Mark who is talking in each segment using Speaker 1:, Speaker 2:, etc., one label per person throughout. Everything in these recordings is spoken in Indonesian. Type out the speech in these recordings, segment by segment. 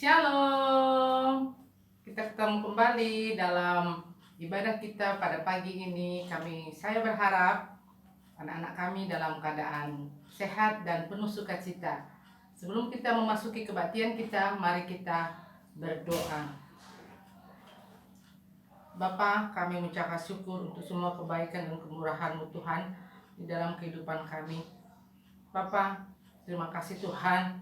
Speaker 1: Shalom. Kita ketemu kembali dalam ibadah kita pada pagi ini. Saya berharap anak-anak kami dalam keadaan sehat dan penuh sukacita. Sebelum kita memasuki kebaktian kita, mari kita berdoa. Bapa, kami mengucapkan syukur untuk semua kebaikan dan kemurahan-Mu Tuhan di dalam kehidupan kami. Bapa, terima kasih Tuhan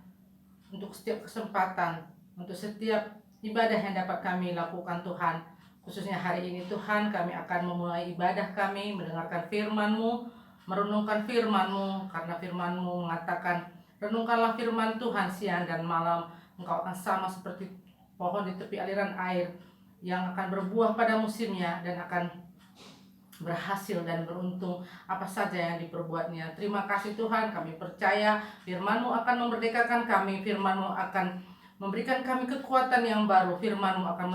Speaker 1: untuk setiap kesempatan, untuk setiap ibadah yang dapat kami lakukan Tuhan. Khususnya hari ini Tuhan, kami akan memulai ibadah kami, mendengarkan firman-Mu, merenungkan firman-Mu, karena firman-Mu mengatakan, renungkanlah firman Tuhan siang dan malam, engkau akan sama seperti pohon di tepi aliran air, yang akan berbuah pada musimnya dan akan berhasil dan beruntung apa saja yang diperbuatnya. Terima kasih Tuhan, kami percaya firman-Mu akan memerdekakan kami, firman-Mu akan memberikan kami kekuatan yang baru, firman-Mu akan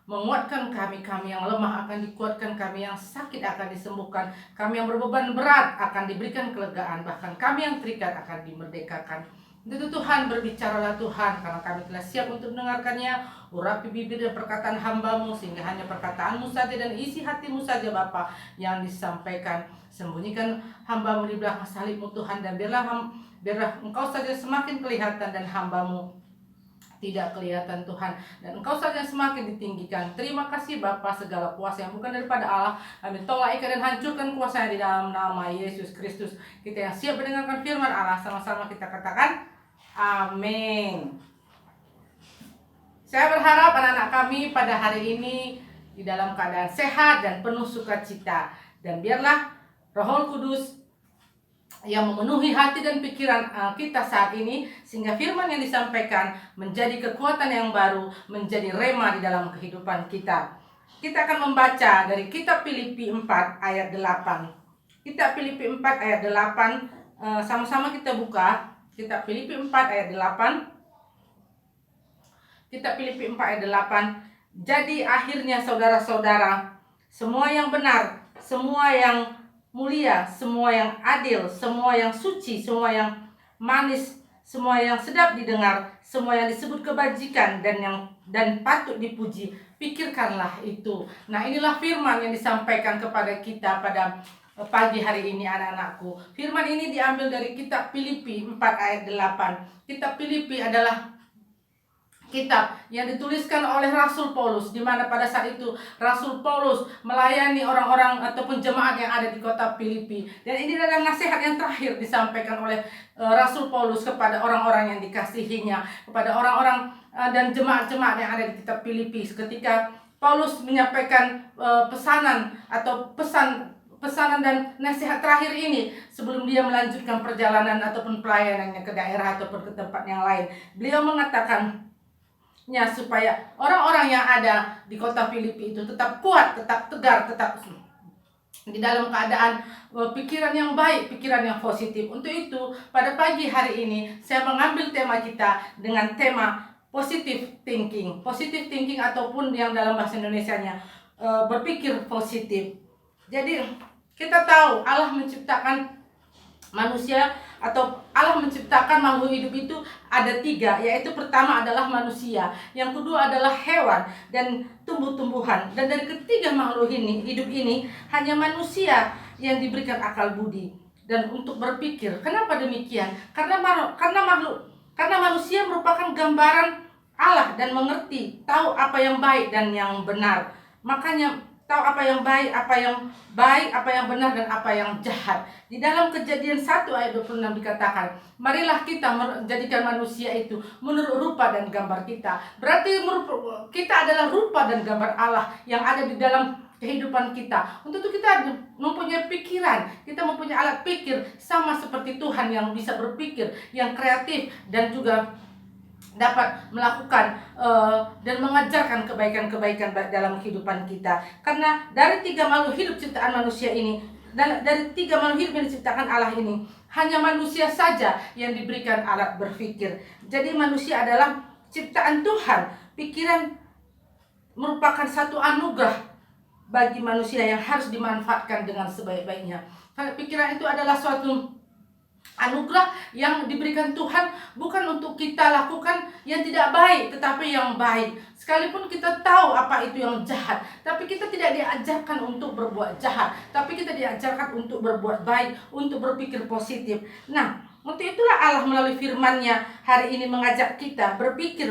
Speaker 1: menguatkan kami yang lemah akan dikuatkan, kami yang sakit akan disembuhkan, kami yang berbeban berat akan diberikan kelegaan, bahkan kami yang terikat akan dimerdekakan. Itu Tuhan, berbicaralah Tuhan, karena kami telah siap untuk mendengarkannya. Urapi bibir dan perkataan hamba-Mu, sehingga hanya perkataan-Mu saja dan isi hati-Mu saja Bapa yang disampaikan. Sembunyikan hamba-Mu di belakang salib-Mu Tuhan, dan biarlah Engkau saja semakin kelihatan dan hamba-Mu tidak kelihatan Tuhan, dan Engkau saja semakin ditinggikan. Terima kasih Bapa, segala kuasa yang bukan daripada Allah kami tolak, ikat dan hancurkan kuasanya di dalam nama Yesus Kristus. Kita yang siap mendengarkan firman Allah, sama-sama kita katakan amin. Saya berharap anak-anak kami pada hari ini di dalam keadaan sehat dan penuh sukacita, dan biarlah Roh Kudus yang memenuhi hati dan pikiran kita saat ini, sehingga firman yang disampaikan menjadi kekuatan yang baru, menjadi rema di dalam kehidupan kita. Kita akan membaca dari kitab Filipi 4 ayat 8. Kitab Filipi 4 ayat 8, sama-sama kita buka. Kitab Filipi 4 ayat 8. Kitab Filipi 4 ayat 8. Jadi akhirnya saudara-saudara, semua yang benar, semua yang mulia, semua yang adil, semua yang suci, semua yang manis, semua yang sedap didengar, semua yang disebut kebajikan dan patut dipuji, pikirkanlah itu. Nah, inilah firman yang disampaikan kepada kita pada pagi hari ini, anak-anakku. Firman ini diambil dari kitab Filipi 4 ayat 8. Kitab Filipi adalah kitab yang dituliskan oleh Rasul Paulus, di mana pada saat itu Rasul Paulus melayani orang-orang ataupun jemaat yang ada di kota Filipi. Dan ini adalah nasihat yang terakhir disampaikan oleh Rasul Paulus kepada orang-orang yang dikasihinya, kepada orang-orang dan jemaat-jemaat yang ada di kitab Filipi. Ketika Paulus menyampaikan pesanan dan nasihat terakhir ini sebelum dia melanjutkan perjalanan ataupun pelayanannya ke daerah ataupun ke tempat yang lain, beliau mengatakan supaya orang-orang yang ada di kota Filipi itu tetap kuat, tetap tegar, tetap di dalam keadaan pikiran yang baik, pikiran yang positif. Untuk itu, pada pagi hari ini saya mengambil tema kita dengan tema positive thinking. Positive thinking ataupun yang dalam bahasa Indonesianya berpikir positif. Jadi kita tahu Allah menciptakan manusia, atau Allah menciptakan makhluk hidup itu ada 3, yaitu pertama adalah manusia, yang kedua adalah hewan dan tumbuh-tumbuhan, dan dari ketiga makhluk hidup ini hanya manusia yang diberikan akal budi dan untuk berpikir. Kenapa demikian? Karena manusia merupakan gambaran Allah dan mengerti, tahu apa yang baik dan yang benar. Makanya tahu apa yang baik, apa yang benar, dan apa yang jahat. Di dalam Kejadian 1 ayat 26 dikatakan, marilah kita menjadikan manusia itu menurut rupa dan gambar kita. Berarti kita adalah rupa dan gambar Allah yang ada di dalam kehidupan kita. Untuk itu kita mempunyai pikiran, kita mempunyai alat pikir sama seperti Tuhan yang bisa berpikir, yang kreatif, dan juga dapat melakukan dan mengajarkan kebaikan-kebaikan dalam kehidupan kita. Karena dari 3 makhluk hidup ciptaan manusia ini, dan dari 3 makhluk hidup yang diciptakan Allah ini, hanya manusia saja yang diberikan alat berpikir. Jadi manusia adalah ciptaan Tuhan. Pikiran merupakan satu anugerah bagi manusia yang harus dimanfaatkan dengan sebaik-baiknya. Karena pikiran itu adalah suatu Anugerah yang diberikan Tuhan bukan untuk kita lakukan yang tidak baik, tetapi yang baik. Sekalipun kita tahu apa itu yang jahat, tapi kita tidak diajarkan untuk berbuat jahat, tapi kita diajarkan untuk berbuat baik, untuk berpikir positif. Nah, untuk itulah Allah melalui firman-Nya hari ini mengajak kita berpikir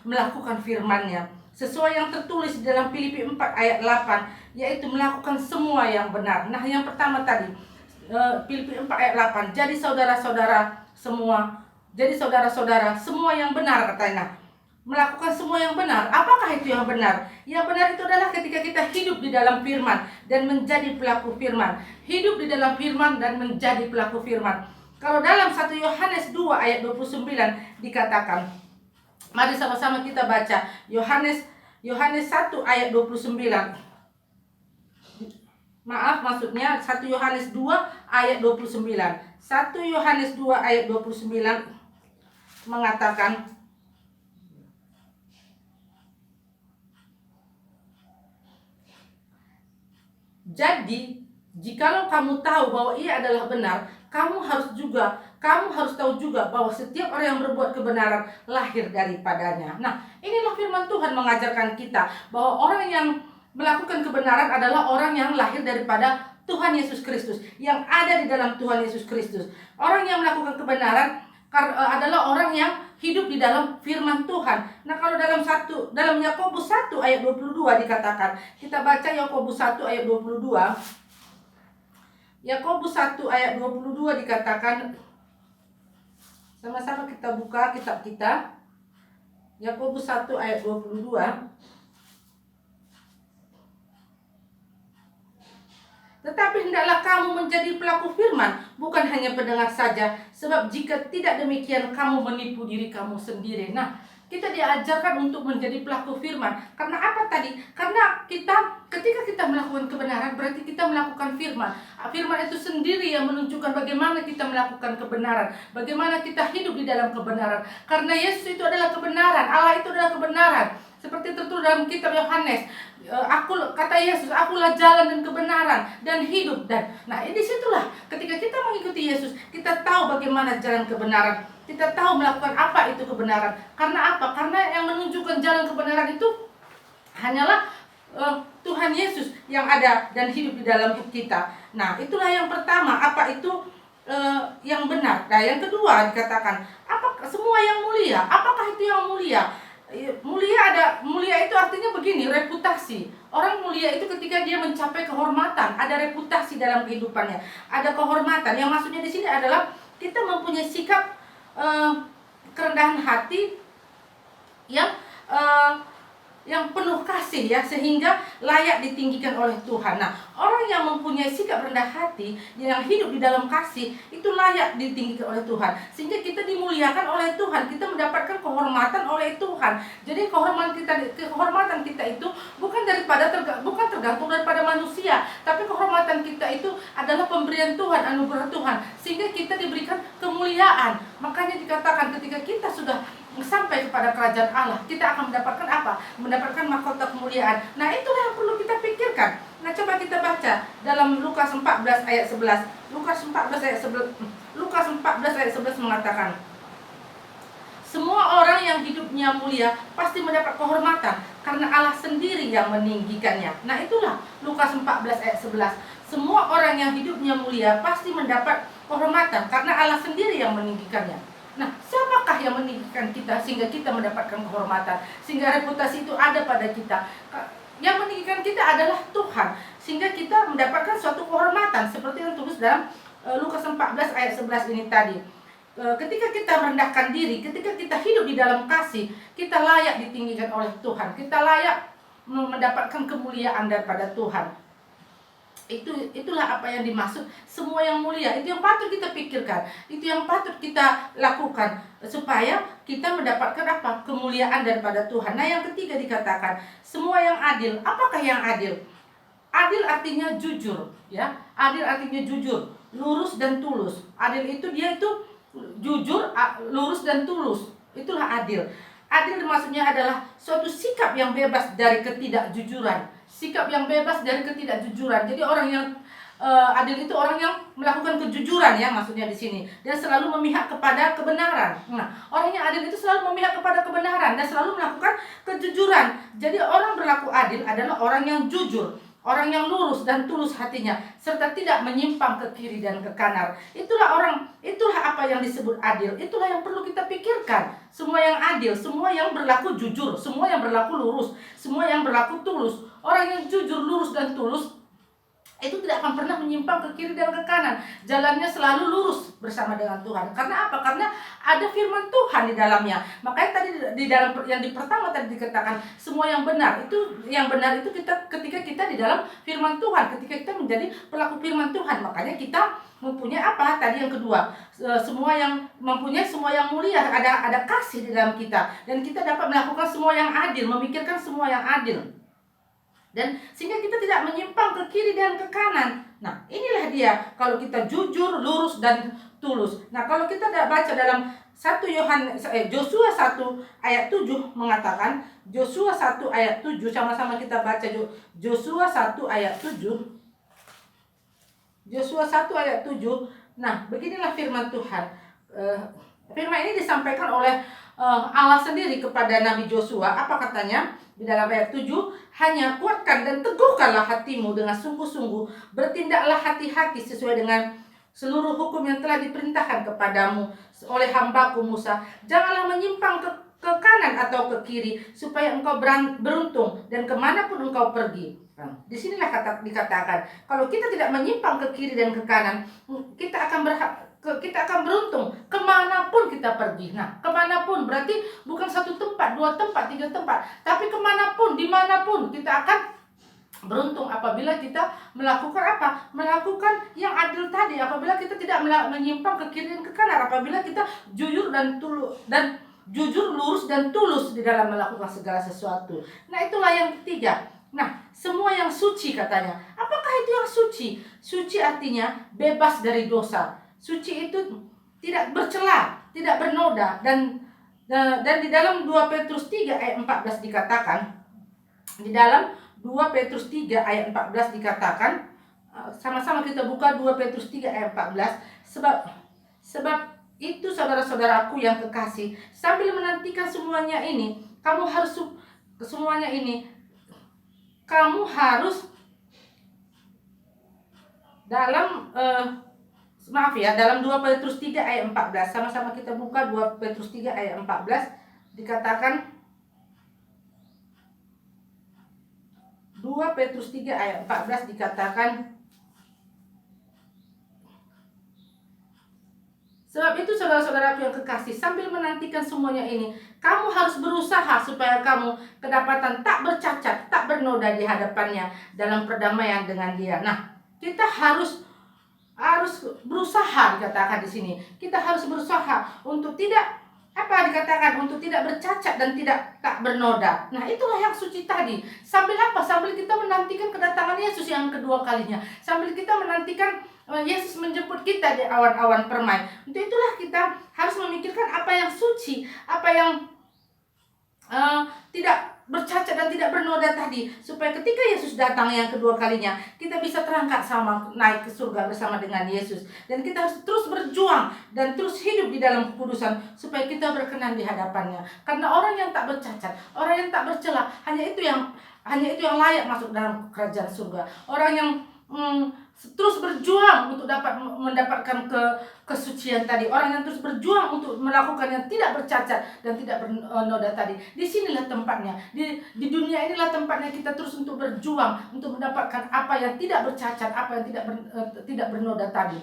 Speaker 1: melakukan firman-Nya. Sesuai yang tertulis di dalam Filipi 4 ayat 8, yaitu melakukan semua yang benar. Nah, yang pertama tadi, Filipi 4 ayat 8. Jadi saudara-saudara semua yang benar, katanya. Melakukan semua yang benar. Apakah itu yang benar? Yang benar itu adalah ketika kita hidup di dalam firman dan menjadi pelaku firman. Hidup di dalam firman dan menjadi pelaku firman. Kalau dalam 1 Yohanes 2 ayat 29 dikatakan, mari sama-sama kita baca Yohanes 1 ayat 29. Maaf, maksudnya 1 Yohanes 2 ayat 29. 1 Yohanes 2 ayat 29 mengatakan, jadi jikalau kamu tahu bahwa ia adalah benar, kamu harus tahu juga bahwa setiap orang yang berbuat kebenaran lahir daripadanya. Nah, inilah firman Tuhan mengajarkan kita bahwa orang yang melakukan kebenaran adalah orang yang lahir daripada Tuhan Yesus Kristus, yang ada di dalam Tuhan Yesus Kristus. Orang yang melakukan kebenaran adalah orang yang hidup di dalam firman Tuhan. Nah, kalau dalam Yakobus 1 ayat 22 dikatakan, kita baca Yakobus 1 ayat 22. Yakobus 1 ayat 22 dikatakan, sama-sama kita buka kitab kita. Yakobus 1 ayat 22. Tetapi hendaklah kamu menjadi pelaku firman, bukan hanya pendengar saja, sebab jika tidak demikian kamu menipu diri kamu sendiri. Nah, kita diajarkan untuk menjadi pelaku firman. Karena apa tadi? Karena ketika kita melakukan kebenaran, berarti kita melakukan firman. Firman itu sendiri yang menunjukkan bagaimana kita melakukan kebenaran, bagaimana kita hidup di dalam kebenaran. Karena Yesus itu adalah kebenaran, Allah itu adalah kebenaran. Seperti tertulis dalam kitab Yohanes, kata Yesus, akulah jalan dan kebenaran dan hidup. Nah, disitulah ketika kita mengikuti Yesus, kita tahu bagaimana jalan kebenaran. Kita tahu melakukan apa itu kebenaran. Karena apa? Karena yang menunjukkan jalan kebenaran itu hanyalah Tuhan Yesus yang ada dan hidup di dalam hidup kita. Nah, itulah yang pertama, apa itu yang benar. Nah, yang kedua dikatakan, semua yang mulia. Apakah itu yang mulia? Mulia itu artinya begini, reputasi. Orang mulia itu ketika dia mencapai kehormatan, ada reputasi dalam kehidupannya, ada kehormatan. Yang maksudnya di sini adalah kita mempunyai sikap kerendahan hati yang penuh kasih, ya, sehingga layak ditinggikan oleh Tuhan. Nah, orang yang mempunyai sikap rendah hati, yang hidup di dalam kasih, itu layak ditinggikan oleh Tuhan, sehingga kita dimuliakan oleh Tuhan, kita mendapatkan kehormatan oleh Tuhan. Jadi kehormatan kita itu bukan tergantung daripada manusia, tapi kehormatan kita itu adalah pemberian Tuhan, anugerah Tuhan, sehingga kita diberikan kemuliaan. Makanya dikatakan ketika kita sudah sampai kepada kerajaan Allah, kita akan mendapatkan apa? Mendapatkan mahkota kemuliaan. Nah, itulah yang perlu kita pikirkan. Nah, coba kita baca dalam Lukas 14 ayat 11. Lukas 14 ayat 11 mengatakan, semua orang yang hidupnya mulia pasti mendapat kehormatan, karena Allah sendiri yang meninggikannya. Nah, itulah Lukas 14 ayat 11. Semua orang yang hidupnya mulia pasti mendapat kehormatan, karena Allah sendiri yang meninggikannya. Nah, siapakah yang meninggikan kita sehingga kita mendapatkan kehormatan, sehingga reputasi itu ada pada kita? Yang meninggikan kita adalah Tuhan, sehingga kita mendapatkan suatu kehormatan, seperti yang tulis dalam Lukas 14 ayat 11 ini tadi. Ketika kita merendahkan diri, ketika kita hidup di dalam kasih, kita layak ditinggikan oleh Tuhan, kita layak mendapatkan kemuliaan daripada Tuhan. Itulah apa yang dimaksud semua yang mulia. Itu yang patut kita pikirkan, itu yang patut kita lakukan, supaya kita mendapatkan apa? Kemuliaan daripada Tuhan. Nah, yang ketiga dikatakan semua yang adil. Apakah yang adil? Adil artinya jujur, ya. Adil artinya jujur, lurus dan tulus. Adil itu dia itu jujur, lurus dan tulus. Itulah adil. Adil maksudnya adalah suatu sikap yang bebas dari ketidakjujuran, sikap yang bebas dari ketidakjujuran. Jadi orang yang adil itu orang yang melakukan kejujuran ya, maksudnya di sini. Dan selalu memihak kepada kebenaran. Nah, orang yang adil itu selalu memihak kepada kebenaran dan selalu melakukan kejujuran. Jadi orang berlaku adil adalah orang yang jujur, orang yang lurus dan tulus hatinya, serta tidak menyimpang ke kiri dan ke kanan. Itulah apa yang disebut adil. Itulah yang perlu kita pikirkan. Semua yang adil, semua yang berlaku jujur, semua yang berlaku lurus, semua yang berlaku tulus. Orang yang jujur, lurus dan tulus itu tidak akan pernah menyimpang ke kiri dan ke kanan. Jalannya selalu lurus bersama dengan Tuhan. Karena apa? Karena ada firman Tuhan di dalamnya. Makanya tadi di dalam yang di pertama tadi dikatakan semua yang benar. Itu yang benar itu ketika kita di dalam firman Tuhan, ketika kita menjadi pelaku firman Tuhan. Makanya kita mempunyai apa? Tadi yang kedua, semua yang mempunyai semua yang mulia, ada kasih di dalam kita, dan kita dapat melakukan semua yang adil, memikirkan semua yang adil. Dan sehingga kita tidak menyimpang ke kiri dan ke kanan. Nah, inilah dia kalau kita jujur, lurus dan tulus. Nah, kalau kita baca dalam Yosua 1 ayat 7 mengatakan, Yosua 1 ayat 7, sama-sama kita baca Yosua 1 ayat 7. Yosua 1 ayat 7. Nah, beginilah firman Tuhan. Firman ini disampaikan oleh Allah sendiri kepada Nabi Yosua. Apa katanya? Di dalam ayat 7, hanya kuatkan dan teguhkanlah hatimu dengan sungguh-sungguh, bertindaklah hati-hati sesuai dengan seluruh hukum yang telah diperintahkan kepadamu oleh hambaku Musa. Janganlah menyimpang ke kanan atau ke kiri, supaya engkau beruntung dan kemanapun engkau pergi. Nah, disinilah dikatakan, kalau kita tidak menyimpang ke kiri dan ke kanan, kita akan beruntung kemanapun kita pergi. Nah, kemanapun berarti bukan satu tempat, dua tempat, tiga tempat, tapi kemanapun, dimanapun kita akan beruntung apabila kita melakukan apa? Melakukan yang adil tadi. Apabila kita tidak menyimpang ke kiri dan ke kanan, apabila kita jujur, lurus dan tulus di dalam melakukan segala sesuatu. Nah, itulah yang ketiga. Nah, semua yang suci katanya. Apakah itu yang suci? Suci artinya bebas dari dosa. Suci itu tidak bercela, tidak bernoda, dan di dalam 2 Petrus 3 ayat 14 dikatakan, di dalam 2 Petrus 3 ayat 14 dikatakan, sama-sama kita buka 2 Petrus 3 ayat 14, sebab itu saudara-saudaraku yang kekasih, sambil menantikan semuanya ini, kamu harus dalam dalam 2 Petrus 3 ayat 14, sama-sama kita buka 2 Petrus 3 ayat 14, dikatakan 2 Petrus 3 ayat 14 dikatakan, sebab itu saudara-saudaraku yang kekasih, sambil menantikan semuanya ini, kamu harus berusaha supaya kamu kedapatan tak bercacat, tak bernoda di hadapannya dalam perdamaian dengan Dia. Nah, kita harus berusaha, dikatakan di sini. Kita harus berusaha untuk tidak untuk tidak bercacat dan tak bernoda. Nah, itulah yang suci tadi. Sambil apa? Sambil kita menantikan kedatangan Yesus yang kedua kalinya. Sambil kita menantikan Yesus menjemput kita di awan-awan permai. Untuk itulah kita harus memikirkan apa yang suci, apa yang tidak bercacat dan tidak bernoda tadi, supaya ketika Yesus datang yang kedua kalinya, kita bisa terangkat naik ke surga bersama dengan Yesus. Dan kita harus terus berjuang dan terus hidup di dalam kekudusan, supaya kita berkenan di hadapannya. Karena orang yang tak bercacat, orang yang tak bercela, hanya itu yang layak masuk dalam kerajaan surga. Orang yang terus berjuang untuk dapat mendapatkan kesucian tadi, orang yang terus berjuang untuk melakukan yang tidak bercacat dan tidak bernoda tadi. Di sinilah tempatnya, di dunia inilah tempatnya kita terus untuk berjuang untuk mendapatkan apa yang tidak bercacat, apa yang tidak bernoda tadi.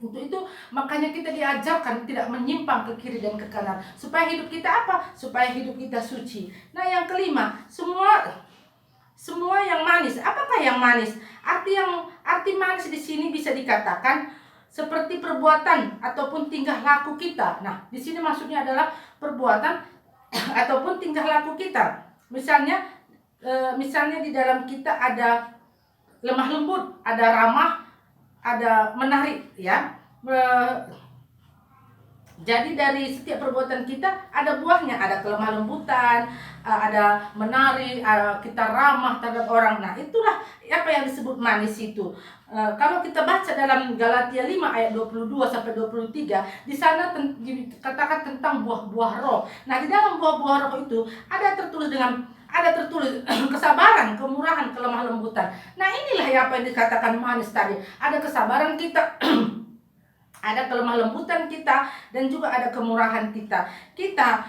Speaker 1: Untuk itu makanya kita diajarkan tidak menyimpang ke kiri dan ke kanan, supaya hidup kita apa? Supaya hidup kita suci. Nah, yang kelima, semua yang manis. Apakah yang manis? Arti manis di sini bisa dikatakan seperti perbuatan ataupun tingkah laku kita. Nah, di sini maksudnya adalah perbuatan ataupun tingkah laku kita. Misalnya di dalam kita ada lemah lembut, ada ramah, ada menarik, ya. Jadi dari setiap perbuatan kita ada buahnya, ada kelemah lembutan, ada menari, kita ramah terhadap orang. Nah, itulah apa yang disebut manis itu. Kalau kita baca dalam Galatia 5 ayat 22 sampai 23, di sana dikatakan tentang buah-buah roh. Nah, di dalam buah-buah roh itu ada tertulis kesabaran, kemurahan, kelemah lembutan. Nah, inilah apa yang dikatakan manis tadi. Ada kesabaran kita, ada kelemah lembutan kita, dan juga ada kemurahan kita. Kita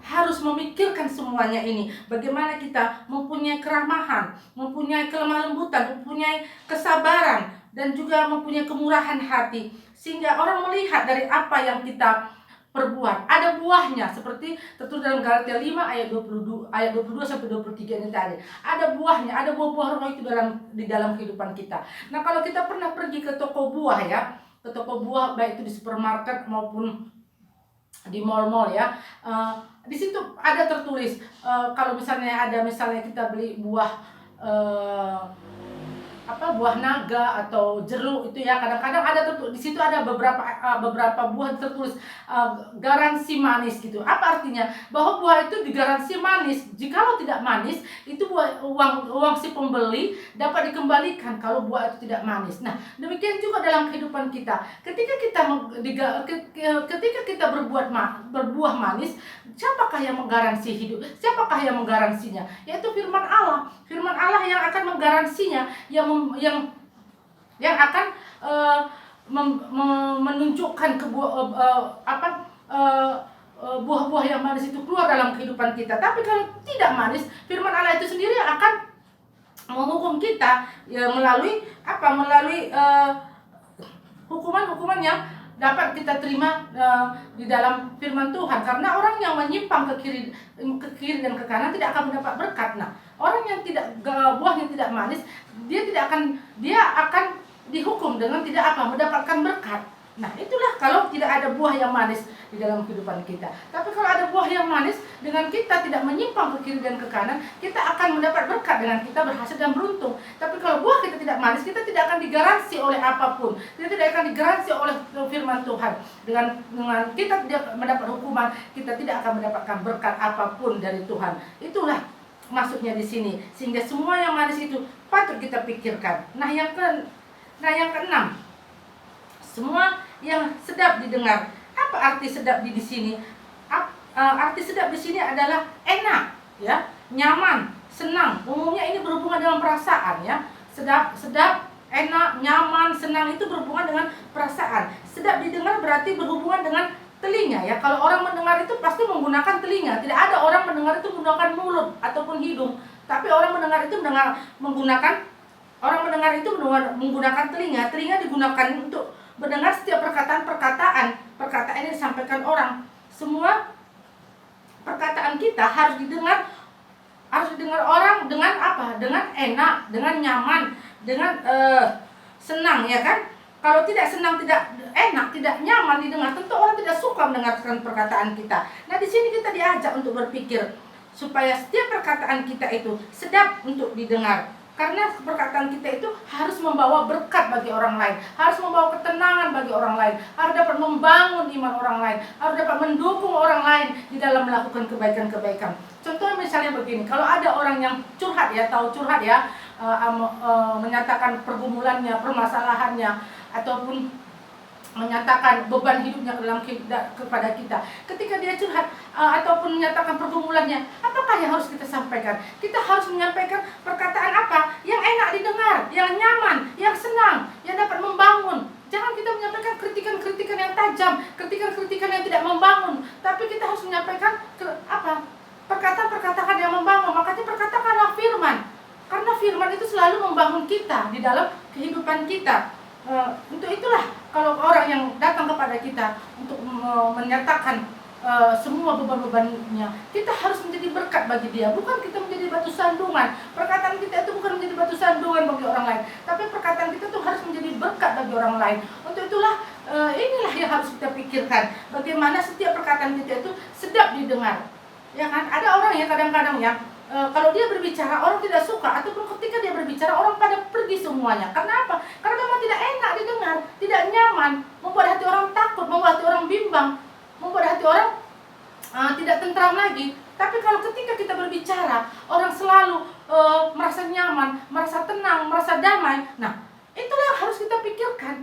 Speaker 1: harus memikirkan semuanya ini. Bagaimana kita mempunyai keramahan, mempunyai kelemah lembutan, mempunyai kesabaran, dan juga mempunyai kemurahan hati. Sehingga orang melihat dari apa yang kita perbuat. Ada buahnya, seperti tertulis dalam Galatia 5 ayat 22 sampai 23 ini tadi. Ada buahnya, ada buah-buah roh itu di dalam kehidupan kita. Nah, kalau kita pernah pergi ke toko buah ya, ke toko buah, baik itu di supermarket maupun di mall-mall ya, di situ ada tertulis, kalau misalnya kita beli buah, buah naga atau jeruk itu ya, kadang-kadang ada di situ ada beberapa buah tertulis garansi manis gitu. Apa artinya? Bahwa buah itu digaransi manis. Jikalau tidak manis, itu uang si pembeli dapat dikembalikan kalau buah itu tidak manis. Nah, demikian juga dalam kehidupan kita. Ketika kita berbuah manis, siapakah yang menggaransi hidup? Siapakah yang menggaransinya? Yaitu firman Allah. Firman Allah yang akan menggaransinya, yang akan menunjukkan buah-buah yang manis itu keluar dalam kehidupan kita. Tapi kalau tidak manis, firman Allah itu sendiri akan menghukum kita ya, melalui hukuman-hukuman yang dapat kita terima di dalam firman Tuhan. Karena orang yang menyimpang ke kiri dan ke kanan tidak akan mendapat berkat. Nah, orang yang buahnya tidak manis, dia akan dihukum dengan tidak mendapatkan berkat. Nah, itulah kalau tidak ada buah yang manis di dalam kehidupan kita. Tapi kalau ada buah yang manis, dengan kita tidak menyimpang ke kiri dan ke kanan, kita akan mendapat berkat dengan kita berhasil dan beruntung. Tapi kalau buah kita tidak manis, kita tidak akan digaransi oleh apapun. Kita tidak akan digaransi oleh firman Tuhan. Dengan kita tidak mendapat hukuman, kita tidak akan mendapatkan berkat apapun dari Tuhan. Itulah maksudnya di sini. Sehingga semua yang manis itu patut kita pikirkan. Nah, yang keenam, semua yang sedap didengar. Apa arti sedap di sini? Arti sedap di sini adalah enak, ya, nyaman, senang. Umumnya ini berhubungan dengan perasaan, ya. Sedap, enak, nyaman, senang itu berhubungan dengan perasaan. Sedap didengar berarti berhubungan dengan telinga, ya. Kalau orang mendengar itu pasti menggunakan telinga. Tidak ada orang mendengar itu menggunakan mulut ataupun hidung, tapi orang mendengar itu menggunakan telinga. Telinga digunakan untuk mendengar setiap perkataan yang disampaikan orang. Semua perkataan kita harus didengar orang dengan apa? Dengan enak, dengan nyaman, dengan senang, ya kan? Kalau tidak senang, tidak enak, tidak nyaman didengar, tentu orang tidak suka mendengarkan perkataan kita. Nah, di sini kita diajak untuk berpikir supaya setiap perkataan kita itu sedap untuk didengar. Karena perkataan kita itu harus membawa berkat bagi orang lain, harus membawa ketenangan bagi orang lain, harus dapat membangun iman orang lain, harus dapat mendukung orang lain di dalam melakukan kebaikan-kebaikan. Contohnya misalnya begini, kalau ada orang yang curhat, ya, menyatakan pergumulannya, permasalahannya, ataupun menyatakan beban hidupnya kepada kita. Ketika dia curhat ataupun menyatakan pergumulannya, apakah yang harus kita sampaikan? Kita harus menyampaikan perkataan apa? Yang enak didengar, yang nyaman, yang senang, yang dapat membangun. Jangan kita menyampaikan kritikan-kritikan yang tajam, kritikan-kritikan yang tidak membangun. Tapi kita harus menyampaikan perkataan-perkataan yang membangun. Makanya perkatakanlah firman. Karena firman itu selalu membangun kita di dalam kehidupan kita. Untuk itulah kalau orang yang datang kepada kita untuk menyatakan semua beban-bebannya, kita harus menjadi berkat bagi dia, bukan kita menjadi batu sandungan. Perkataan kita itu bukan menjadi batu sandungan bagi orang lain, tapi perkataan kita itu harus menjadi berkat bagi orang lain. Untuk itulah inilah yang harus kita pikirkan, bagaimana setiap perkataan kita itu sedap didengar, ya kan? Ada orang yang kadang-kadang ya, kalau dia berbicara orang tidak suka, ataupun ketika dia berbicara orang pada pergi semuanya. Karena apa? Karena memang tidak enak didengar, tidak nyaman, membuat hati orang takut, membuat hati orang bimbang. bicara, orang selalu merasa nyaman, merasa tenang, merasa damai. Nah, itulah yang harus kita pikirkan.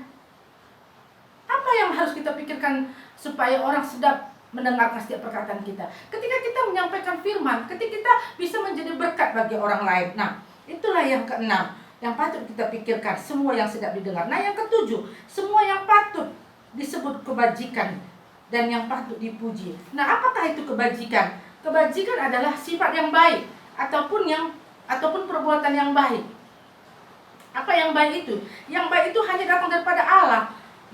Speaker 1: Apa yang harus kita pikirkan supaya orang sedap mendengarkan setiap perkataan kita? Ketika kita menyampaikan firman, ketika kita bisa menjadi berkat bagi orang lain. Nah, itulah yang keenam yang patut kita pikirkan, semua yang sedap didengar. Nah, yang ketujuh, semua yang patut disebut kebajikan dan yang patut dipuji. Nah, apakah itu kebajikan? Kebajikan adalah sifat yang baik ataupun perbuatan yang baik. Apa yang baik itu? Yang baik itu hanya datang daripada Allah,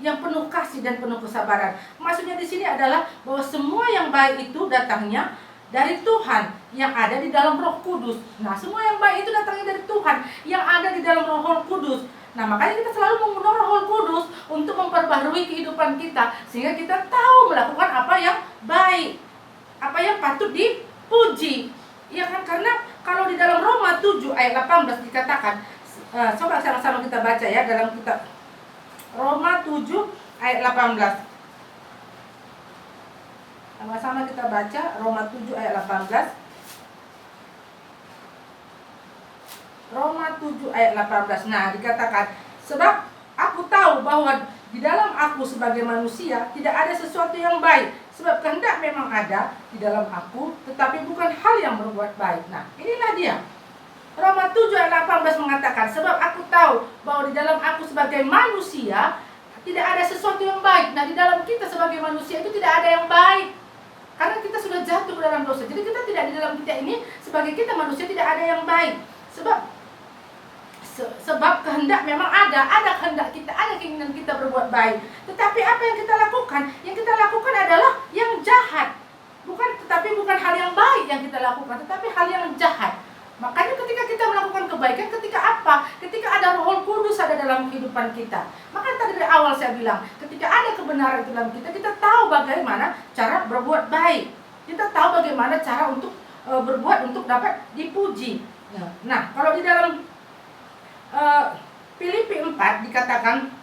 Speaker 1: yang penuh kasih dan penuh kesabaran. Maksudnya di sini adalah bahwa semua yang baik itu datangnya dari Tuhan yang ada di dalam Roh Kudus. Nah, semua yang baik itu datangnya dari Tuhan yang ada di dalam Roh Kudus. Nah, makanya kita selalu menggunakan Roh Kudus untuk memperbaharui kehidupan kita, sehingga kita tahu melakukan apa yang baik, apa yang patut dipuji. Ya kan? Karena kalau di dalam Roma 7 ayat 18 dikatakan, coba sama-sama kita baca ya dalam kitab Roma 7 ayat 18. Sama-sama kita baca Roma 7 ayat 18. Roma 7 ayat 18. Nah, dikatakan, sebab aku tahu bahwa di dalam aku sebagai manusia tidak ada sesuatu yang baik, sebab kehendak memang ada di dalam aku, tetapi bukan hal yang berbuat baik. Nah, inilah dia. Roma 7 ayat 18 mengatakan, sebab aku tahu bahwa di dalam aku sebagai manusia tidak ada sesuatu yang baik. Nah, di dalam kita sebagai manusia itu tidak ada yang baik, karena kita sudah jatuh ke dalam dosa. Jadi kita tidak, di dalam kita ini sebagai kita manusia tidak ada yang baik. Sebab kehendak memang ada kehendak kita, ada keinginan kita berbuat baik. Tetapi apa yang kita lakukan? Yang kita lakukan adalah yang jahat. Bukan hal yang baik yang kita lakukan, tetapi hal yang jahat. Makanya ketika kita melakukan kebaikan, ketika apa? Ketika ada Roh Kudus ada dalam kehidupan kita. Maka tadi dari awal saya bilang, ketika ada kebenaran dalam kita, kita tahu bagaimana cara berbuat baik. Kita tahu bagaimana cara untuk berbuat untuk dapat dipuji. Nah, kalau di dalam Filipi 4 dikatakan,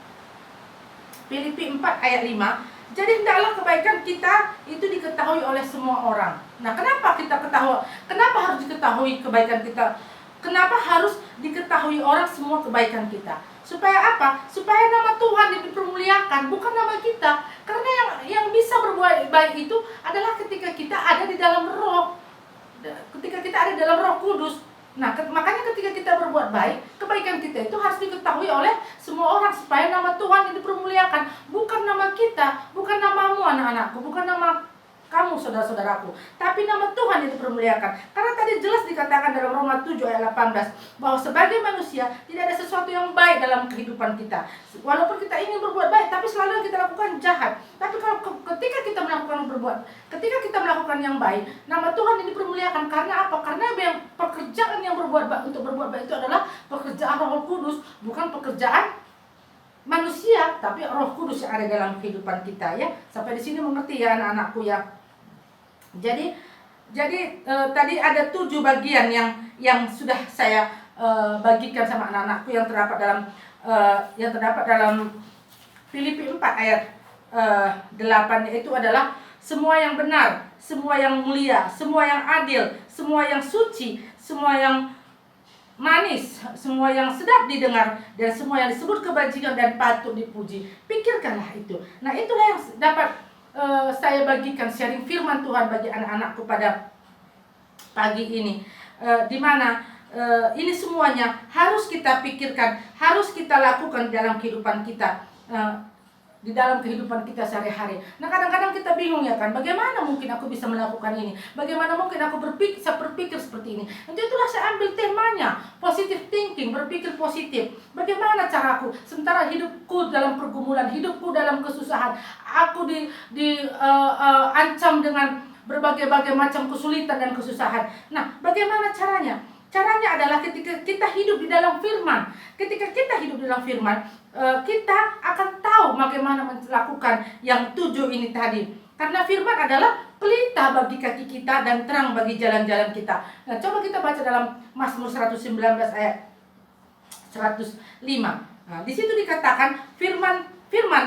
Speaker 1: Filipi 4 ayat 5, jadi hendaklah kebaikan kita itu diketahui oleh semua orang. Nah, kenapa kita ketahui? Kenapa harus diketahui kebaikan kita? Kenapa harus diketahui orang semua kebaikan kita? Supaya apa? Supaya nama Tuhan dipermuliakan, bukan nama kita. Karena yang bisa berbuat baik itu adalah ketika kita ada di dalam Roh. Ketika kita ada di dalam Roh Kudus. Nah, makanya ketika kita berbuat baik, kebaikan kita itu harus diketahui oleh semua orang supaya nama Tuhan yang dipermuliakan, bukan nama kita, bukan namamu anak-anakku, bukan nama kamu saudara-saudaraku, tapi nama Tuhan yang dipermuliakan. Karena tadi jelas dikatakan dalam Roma 7 ayat 18 bahwa sebagai manusia tidak ada sesuatu yang baik dalam kehidupan kita. Walaupun kita ingin berbuat baik, tapi selalu yang kita lakukan jahat. Tapi kalau ketika kita melakukan yang baik, nama Tuhan yang dipermuliakan. Karena apa? Karena yang pekerjaan yang untuk berbuat baik itu adalah pekerjaan Roh Kudus, bukan pekerjaan manusia, tapi Roh Kudus yang ada dalam kehidupan kita, ya. Sampai di sini mengerti ya anak-anakku ya. Jadi tadi ada 7 bagian yang sudah saya bagikan sama anak-anakku yang terdapat dalam Filipi 4 ayat 8, yaitu adalah semua yang benar, semua yang mulia, semua yang adil, semua yang suci, semua yang manis, semua yang sedap didengar, dan semua yang disebut kebajikan dan patut dipuji. Pikirkanlah itu. Nah, itulah yang dapat saya bagikan sharing firman Tuhan bagi anak-anakku pada pagi ini, di mana ini semuanya harus kita pikirkan, harus kita lakukan dalam kehidupan kita, di dalam kehidupan kita sehari-hari. Nah, kadang-kadang kita bingung ya kan, bagaimana mungkin aku bisa melakukan ini, bagaimana mungkin aku bisa berpikir seperti ini. Untuk itulah saya ambil temanya, positive thinking, berpikir positif. Bagaimana caraku sementara hidupku dalam pergumulan, hidupku dalam kesusahan, aku ancam dengan berbagai-bagai macam kesulitan dan kesusahan. Nah, bagaimana caranya? Caranya adalah ketika kita hidup di dalam firman. Ketika kita hidup di dalam firman, kita akan tahu bagaimana melakukan yang 7 ini tadi. Karena firman adalah pelita bagi kaki kita dan terang bagi jalan-jalan kita. Nah, coba kita baca dalam Mazmur 119 ayat 105. Nah, di situ dikatakan firman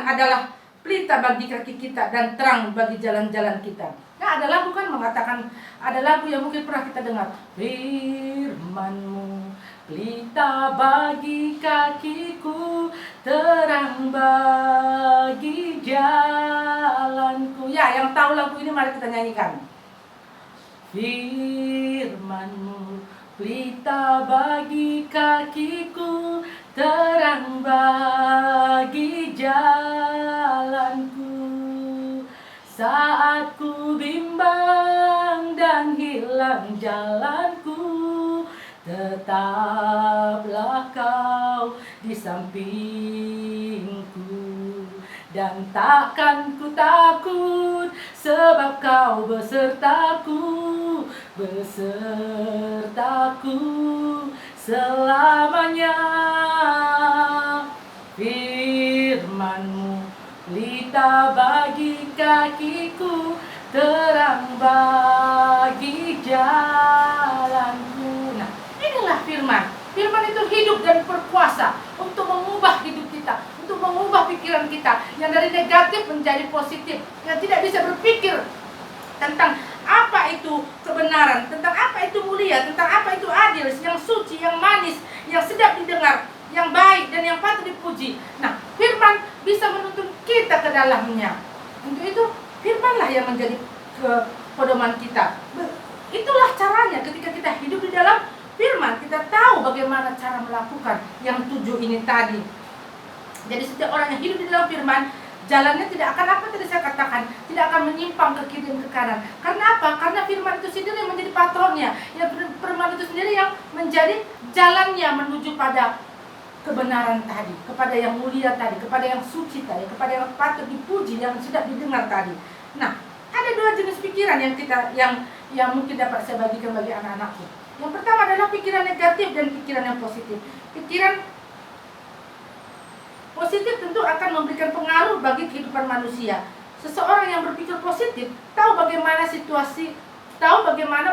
Speaker 1: adalah pelita bagi kaki kita dan terang bagi jalan-jalan kita. Nah, ada lagu kan mengatakan, ada lagu yang mungkin pernah kita dengar. Firman-Mu pelita bagi kakiku, terang bagi jalanku. Ya, yang tahu lagu ini mari kita nyanyikan. Firman-Mu pelita bagi kakiku, terang bagi jalanku. Saat ku bimbang dan hilang jalanku, tetaplah Kau di sampingku. Dan takkan ku takut, sebab Kau besertaku, besertaku selamanya. Firman-Mu pelita bagi kakiku, terang bagi jalanku. Nah, inilah firman. Firman itu hidup dan berkuasa untuk mengubah hidup kita, untuk mengubah pikiran kita yang dari negatif menjadi positif, yang tidak bisa berpikir tentang apa itu kebenaran, tentang apa itu mulia, tentang apa itu adil, yang suci, yang manis, yang sedap didengar, yang baik dan yang patut dipuji. Nah, firman bisa menuntun kita ke dalamnya. Untuk itu firmanlah yang menjadi pedoman kita. Itulah caranya ketika kita hidup di dalam firman, kita tahu bagaimana cara melakukan yang 7 ini tadi. Jadi setiap orang yang hidup di dalam firman, jalannya tidak akan, apa tadi saya katakan, tidak akan menyimpang ke kiri dan ke kanan. Karena apa? Karena firman itu sendiri yang menjadi patronnya, ya, firman itu sendiri yang menjadi jalannya menuju pada kebenaran tadi, kepada yang mulia tadi, kepada yang suci tadi, kepada yang patut dipuji, yang sedap didengar tadi. Nah, ada 2 jenis pikiran yang kita yang mungkin dapat saya bagikan bagi anak-anakku. Yang pertama adalah pikiran negatif dan pikiran yang positif. Pikiran positif tentu akan memberikan pengaruh bagi kehidupan manusia. Seseorang yang berpikir positif tahu bagaimana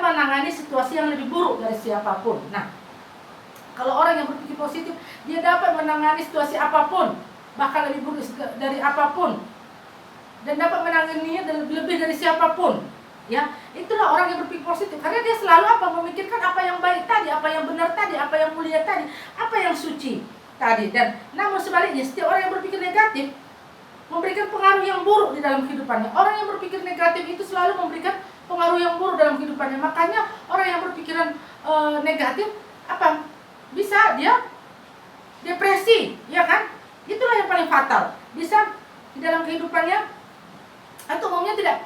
Speaker 1: menangani situasi yang lebih buruk dari siapapun. Nah, kalau orang yang berpikir positif, dia dapat menangani situasi apapun, bahkan lebih buruk dari apapun, dan dapat menanganinya lebih dari siapapun. Ya, itulah orang yang berpikir positif, karena dia selalu memikirkan apa yang baik tadi, apa yang benar tadi, apa yang mulia tadi, apa yang suci tadi. Dan namun sebaliknya, setiap orang yang berpikir negatif memberikan pengaruh yang buruk di dalam kehidupannya. Orang yang berpikir negatif itu selalu memberikan pengaruh yang buruk dalam kehidupannya. Makanya orang yang berpikiran negatif bisa dia depresi, ya kan? Itulah yang paling fatal. Bisa di dalam kehidupannya atau umumnya tidak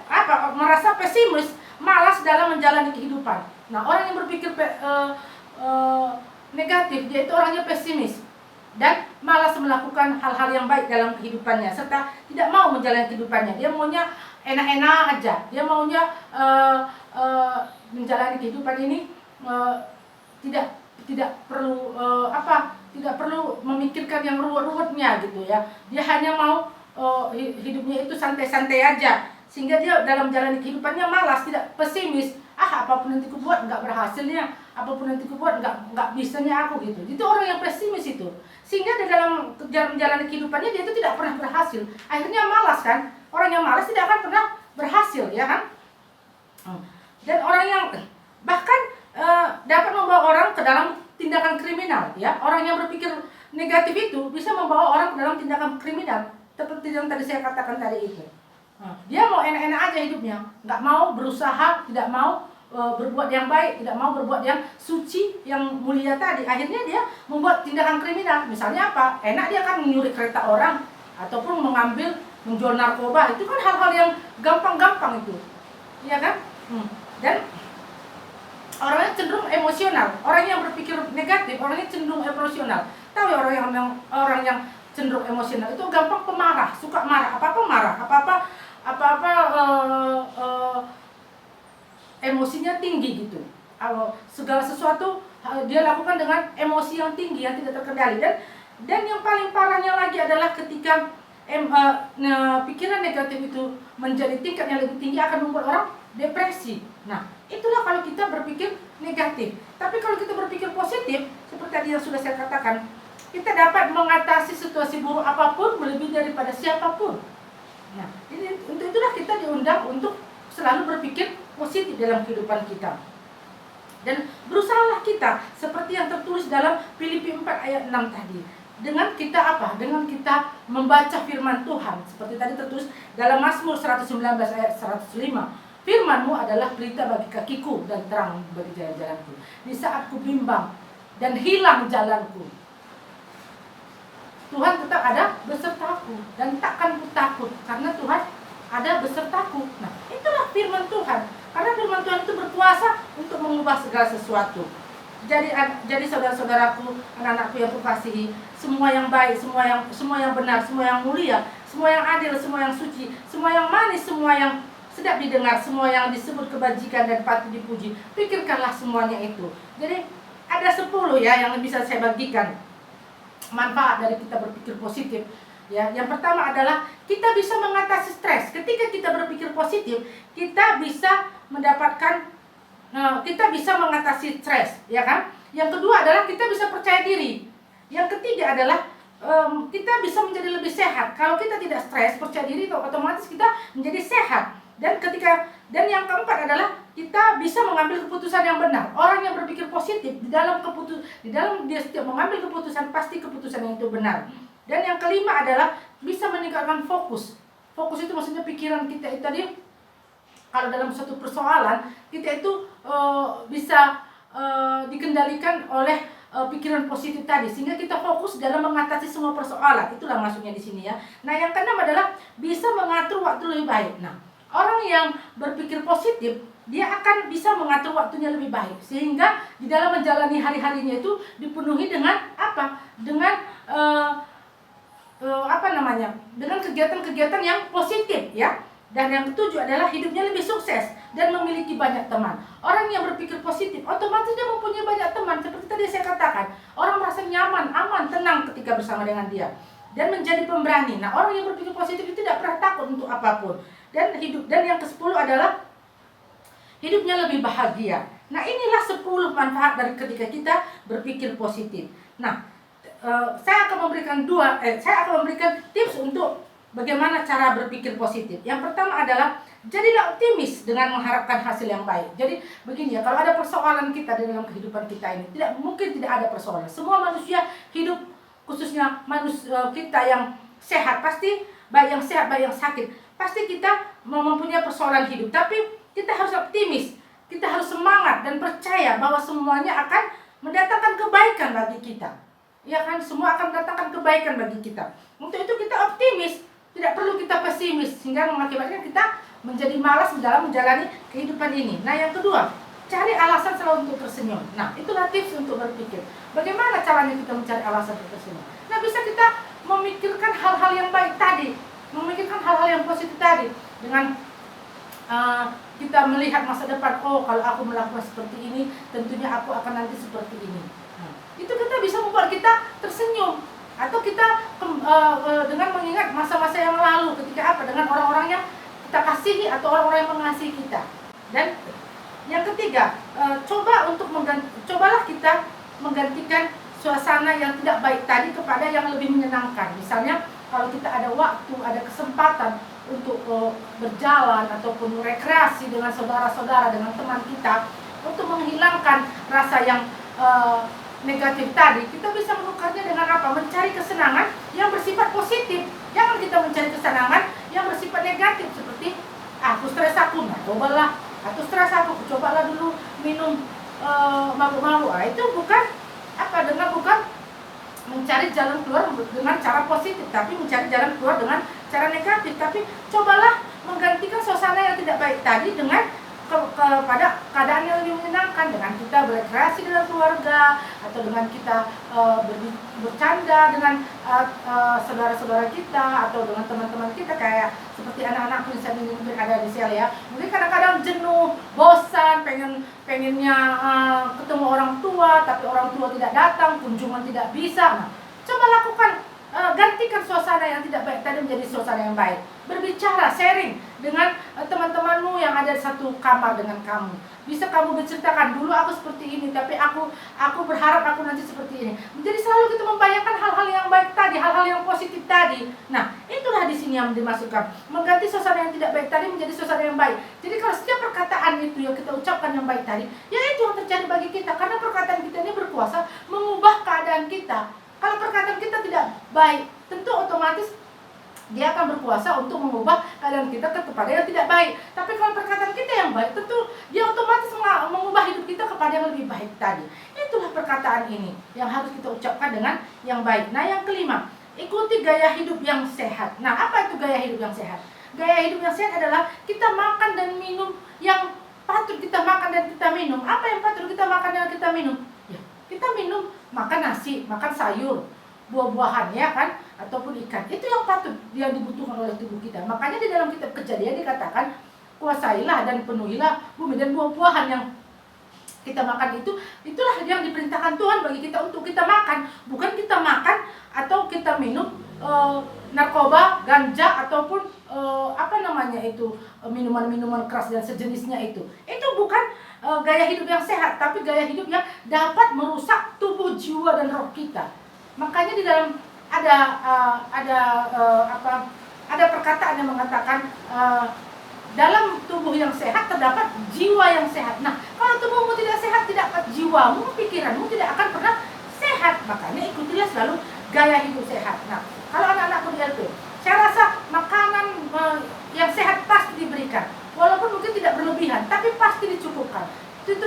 Speaker 1: merasa pesimis, malas dalam menjalani kehidupan. Nah, orang yang berpikir negatif, dia itu orangnya pesimis dan malas melakukan hal-hal yang baik dalam kehidupannya, serta tidak mau menjalani kehidupannya. Dia maunya enak-enak aja. Dia maunya menjalani kehidupan ini tidak perlu memikirkan yang ruwet-ruwetnya gitu ya. Dia hanya mau hidupnya itu santai-santai aja, sehingga dia dalam menjalani kehidupannya malas, tidak pesimis. Apapun nanti ku buat nggak berhasilnya, apapun nanti ku buat nggak bisanya aku gitu. Itu orang yang pesimis itu, sehingga di dalam menjalani kehidupannya dia itu tidak pernah berhasil. Akhirnya malas kan. Orang yang malas tidak akan pernah berhasil, ya kan? Dan orang yang bahkan dapat membawa orang ke dalam tindakan kriminal, ya. Orang yang berpikir negatif itu bisa membawa orang ke dalam tindakan kriminal, seperti yang tadi saya katakan tadi itu. Dia mau enak-enak aja hidupnya, nggak mau berusaha, tidak mau berbuat yang baik, tidak mau berbuat yang suci, yang mulia tadi. Akhirnya dia membuat tindakan kriminal. Misalnya apa? Enak dia akan menyuri kereta orang, ataupun menjual narkoba. Itu kan hal-hal yang gampang-gampang itu, iya kan? Dan orangnya cenderung emosional. Orang yang berpikir negatif, orangnya cenderung emosional. Tahu ya, orang yang cenderung emosional itu gampang pemarah, suka marah, apa-apa marah, apa-apa emosinya tinggi gitu. Segala sesuatu dia lakukan dengan emosi yang tinggi, yang tidak terkendali. Dan yang paling parahnya lagi adalah ketika pikiran negatif itu menjadi tingkat yang lebih tinggi, akan membuat orang depresi. Nah, itulah kalau kita berpikir negatif. Tapi kalau kita berpikir positif, seperti tadi yang sudah saya katakan, kita dapat mengatasi situasi buruk apapun melebihi daripada siapapun. Nah, untuk itulah kita diundang untuk selalu berpikir positif dalam kehidupan kita. Dan berusahalah kita seperti yang tertulis dalam Filipi 4 ayat 6 tadi. Dengan kita apa? Dengan kita membaca firman Tuhan. Seperti tadi tertulis dalam Mazmur 119 ayat 105. Firman-Mu adalah pelita bagi kakiku dan terang bagi jalan-jalanku. Di saat ku bimbang dan hilang jalanku, Tuhan tetap ada besertaku dan takkan ku takut karena Tuhan ada besertaku. Nah, itulah firman Tuhan. Karena firman Tuhan itu berkuasa untuk mengubah segala sesuatu. Jadi saudara-saudaraku, anak-anakku yang kukasihi, semua yang baik, semua yang benar, semua yang mulia, semua yang adil, semua yang suci, semua yang manis, semua yang sedap didengar, semua yang disebut kebajikan dan patut dipuji, pikirkanlah semuanya itu. Jadi ada 10 ya yang bisa saya bagikan manfaat dari kita berpikir positif. Ya, yang pertama adalah kita bisa mengatasi stres. Ketika kita berpikir positif, kita bisa mendapatkan, kita bisa mengatasi stres, ya kan? Yang kedua adalah kita bisa percaya diri. Yang ketiga adalah kita bisa menjadi lebih sehat. Kalau kita tidak stres, percaya diri, otomatis kita menjadi sehat. Dan yang keempat adalah kita bisa mengambil keputusan yang benar. Orang yang berpikir positif di dalam dia setiap mengambil keputusan, pasti keputusan yang itu benar. Dan yang kelima adalah bisa meningkatkan fokus. Fokus itu maksudnya pikiran kita itu tadi, kalau dalam suatu persoalan kita itu bisa dikendalikan oleh pikiran positif tadi, sehingga kita fokus dalam mengatasi semua persoalan. Itulah maksudnya di sini ya. Nah, yang keenam adalah bisa mengatur waktu lebih baik. Nah, orang yang berpikir positif, dia akan bisa mengatur waktunya lebih baik, sehingga di dalam menjalani hari-harinya itu dipenuhi dengan apa? Dengan dengan kegiatan-kegiatan yang positif ya. Dan yang ketujuh adalah hidupnya lebih sukses dan memiliki banyak teman. Orang yang berpikir positif otomatis dia mempunyai banyak teman. Seperti tadi saya katakan, orang merasa nyaman, aman, tenang ketika bersama dengan dia dan menjadi pemberani. Nah, orang yang berpikir positif itu tidak pernah takut untuk apapun. Dan yang ke-10 adalah hidupnya lebih bahagia. Nah, inilah 10 manfaat dari ketika kita berpikir positif. Nah, saya akan memberikan tips untuk bagaimana cara berpikir positif. Yang pertama adalah jadilah optimis dengan mengharapkan hasil yang baik. Jadi begini ya, kalau ada persoalan kita dalam kehidupan kita ini, tidak mungkin tidak ada persoalan. Semua manusia hidup, khususnya manusia kita yang sehat, pasti baik yang sehat baik yang sakit, pasti kita mempunyai persoalan hidup. Tapi kita harus optimis, kita harus semangat dan percaya bahwa semuanya akan mendatangkan kebaikan bagi kita. Ya kan, semua akan mendatangkan kebaikan bagi kita. Untuk itu kita optimis, tidak perlu kita pesimis, sehingga mengakibatkan kita menjadi malas dalam menjalani kehidupan ini. Nah, yang kedua, cari alasan selalu untuk tersenyum. Nah, itulah tips untuk berpikir. Bagaimana caranya kita mencari alasan untuk tersenyum? Nah, bisa kita memikirkan hal-hal yang baik tadi, memikirkan hal-hal yang positif tadi, dengan kita melihat masa depan. Oh, kalau aku melakukan seperti ini, tentunya aku akan nanti seperti ini. Nah, itu kita bisa membuat kita tersenyum. Atau kita dengan mengingat masa-masa yang lalu, ketika apa, dengan orang-orang yang kita kasihi atau orang-orang yang mengasihi kita. Dan yang ketiga, cobalah kita menggantikan suasana yang tidak baik tadi kepada yang lebih menyenangkan. Misalnya kalau kita ada waktu, ada kesempatan untuk berjalan ataupun rekreasi dengan saudara-saudara, dengan teman kita, untuk menghilangkan rasa yang negatif tadi, kita bisa menukarnya dengan apa? Mencari kesenangan yang bersifat positif. Jangan kita mencari kesenangan yang bersifat negatif, seperti aku stres aku, nah cobalah, atau stres aku, cobalah dulu minum mabuk-mabuk. Itu bukan mencari jalan keluar dengan cara positif, tapi mencari jalan keluar dengan cara negatif. Tapi cobalah menggantikan suasana yang tidak baik tadi dengan kepada keadaan yang lebih menyenangkan, dengan kita berekreasi dengan keluarga, atau dengan kita bercanda dengan saudara-saudara kita, atau dengan teman-teman kita, kayak seperti anak-anakku yang saat ini mungkin ada di sel ya. Mungkin kadang-kadang jenuh, bosan, pengennya ketemu orang tua, tapi orang tua tidak datang, kunjungan tidak bisa. Nah, coba lakukan, gantikan suasana yang tidak baik tadi menjadi suasana yang baik. Berbicara, sharing dengan teman-temanmu yang ada satu kamar dengan kamu. Bisa kamu berceritakan, dulu aku seperti ini, tapi aku berharap aku nanti seperti ini. Jadi selalu kita membayangkan hal-hal yang baik tadi, hal-hal yang positif tadi. Nah, itulah di sini yang dimasukkan. Mengganti suasana yang tidak baik tadi menjadi suasana yang baik. Jadi kalau setiap perkataan itu yang kita ucapkan yang baik tadi, ya itu yang terjadi bagi kita. Karena perkataan kita ini berkuasa mengubah keadaan kita. Kalau perkataan kita tidak baik, tentu otomatis dia akan berkuasa untuk mengubah keadaan kita kepada yang tidak baik. Tapi kalau perkataan kita yang baik, tentu dia otomatis mengubah hidup kita kepada yang lebih baik tadi. Itulah perkataan ini yang harus kita ucapkan dengan yang baik. Nah, yang kelima, ikuti gaya hidup yang sehat. Nah, apa itu gaya hidup yang sehat? Gaya hidup yang sehat adalah kita makan dan minum yang patut kita makan dan kita minum. Apa yang patut kita makan dan kita minum? Ya, kita minum, makan nasi, makan sayur, buah-buahan, ya kan, ataupun ikan. Itu yang patut yang dibutuhkan oleh tubuh kita. Makanya di dalam kitab Kejadian dikatakan, kuasailah dan penuhilah bumi, dan buah-buahan yang kita makan itulah yang diperintahkan Tuhan bagi kita untuk kita makan. Bukan kita makan atau kita minum narkoba, ganja, ataupun minuman-minuman keras dan sejenisnya itu. Itu bukan gaya hidup yang sehat, tapi gaya hidup yang dapat merusak tubuh, jiwa, dan roh kita. Makanya di dalam ada perkataan yang mengatakan dalam tubuh yang sehat terdapat jiwa yang sehat. Nah, kalau tubuhmu tidak sehat, tidak jiwamu, pikiranmu tidak akan pernah sehat. Makanya ikutilah selalu gaya hidup sehat. Nah, kalau anak-anakku di LP, saya rasa makanan yang sehat pasti diberikan, walaupun mungkin tidak berlebihan, tapi pasti dicukupkan. Itu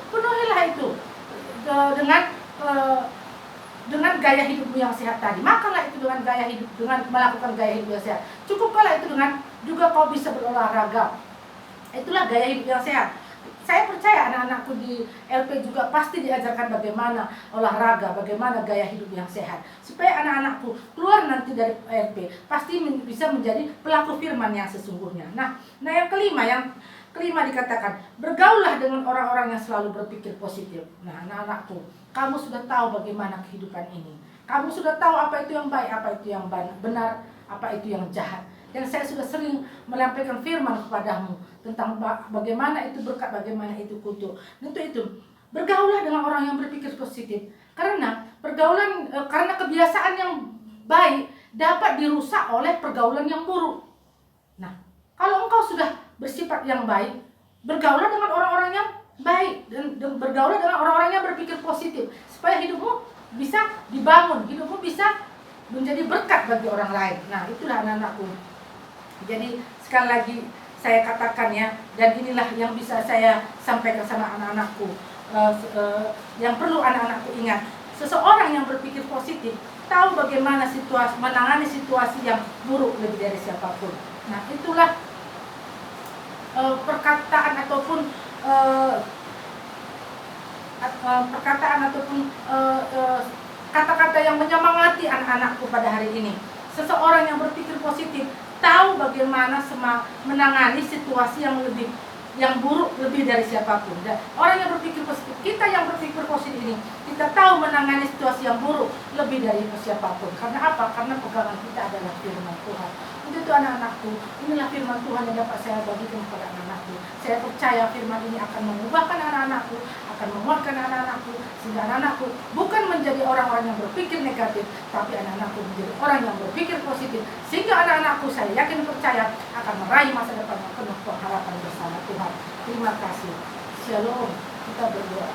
Speaker 1: penuhilah itu dengan gaya hidupmu yang sehat tadi. Makanlah itu dengan gaya hidup, dengan melakukan gaya hidup yang sehat. Cukupkanlah itu dengan juga kau bisa berolahraga. Itulah gaya hidup yang sehat. Saya percaya anak-anakku di LP juga pasti diajarkan bagaimana olahraga, bagaimana gaya hidup yang sehat. Supaya anak-anakku keluar nanti dari LP pasti bisa menjadi pelaku firman yang sesungguhnya. Nah yang kelima dikatakan, bergaullah dengan orang-orang yang selalu berpikir positif. Nah, anak-anakku, kamu sudah tahu bagaimana kehidupan ini. Kamu sudah tahu apa itu yang baik, apa itu yang benar, apa itu yang jahat. Dan saya sudah sering menyampaikan firman kepadamu tentang bagaimana itu berkat, bagaimana itu kutuk. Tentu itu, bergaullah dengan orang yang berpikir positif. Karena karena kebiasaan yang baik dapat dirusak oleh pergaulan yang buruk. Nah, kalau engkau sudah bersifat yang baik, bergaulah dengan orang-orang yang baik, dan bergaulah dengan orang-orang yang berpikir positif, supaya hidupmu bisa dibangun, hidupmu bisa menjadi berkat bagi orang lain. Nah, itulah anak-anakku. Jadi sekali lagi saya katakan ya, dan inilah yang bisa saya sampaikan sama anak-anakku, yang perlu anak-anakku ingat. Seseorang yang berpikir positif tahu bagaimana menangani situasi yang buruk lebih dari siapapun. Nah, itulah perkataan ataupun kata-kata yang menyemangati anak-anakku pada hari ini. Seseorang yang berpikir positif tahu bagaimana menangani situasi yang buruk lebih dari siapapun. Dan orang yang berpikir positif, kita yang berpikir positif ini, kita tahu menangani situasi yang buruk lebih dari siapapun. Karena apa? Karena pegangan kita adalah firman Tuhan. Untuk itu anak-anakku, inilah firman Tuhan yang dapat saya bagikan kepada anak-anakku. Saya percaya firman ini akan mengubahkan anak-anakku, akan menguatkan anak-anakku, sehingga anak-anakku bukan menjadi orang-orang yang berpikir negatif, tapi anak-anakku menjadi orang yang berpikir positif, sehingga anak-anakku, saya yakin percaya, akan meraih masa depan yang penuh pengharapan bersama Tuhan. Terima kasih. Shalom. Kita berdoa.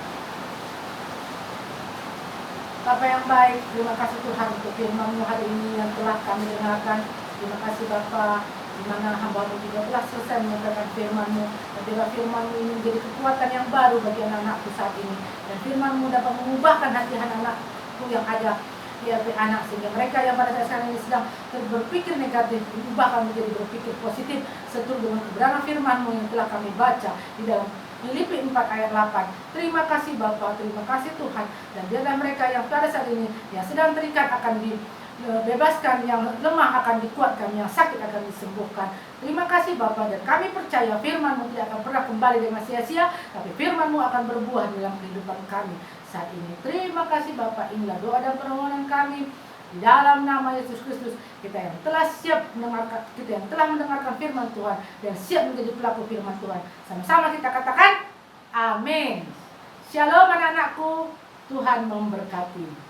Speaker 1: Bapa yang baik, terima kasih Tuhan untuk firman-Mu hari ini yang telah kami dengarkan. Terima kasih Bapa, di mana hamba-Mu juga telah selesai menyampaikan firman-Mu. Dan biarlah firman-Mu ini menjadi kekuatan yang baru bagi anak-anakku saat ini. Dan firman-Mu dapat mengubahkan hati anak-anakku yang ada di LP anak, sehingga mereka yang pada dasarnya ini sedang berpikir negatif diubahkan menjadi berpikir positif seturut dengan kebenaran firman-Mu yang telah kami baca di dalam Filipi 4 ayat 8. Terima kasih Bapa, terima kasih Tuhan. Dan biarlah mereka yang pada saat ini yang sedang terikat akan dibebaskan, yang lemah akan dikuatkan, yang sakit akan disembuhkan. Terima kasih Bapa, dan kami percaya firman-Mu tidak akan pernah kembali dengan sia-sia, tapi firman-Mu akan berbuah dalam kehidupan kami saat ini. Terima kasih Bapa, inilah doa dan permohonan kami. Di dalam nama Yesus Kristus, kita yang telah siap mendengarkan, kita yang telah mendengarkan firman Tuhan dan siap menjadi pelaku firman Tuhan, sama-sama kita katakan amin. Shalom anak-anakku, Tuhan memberkati.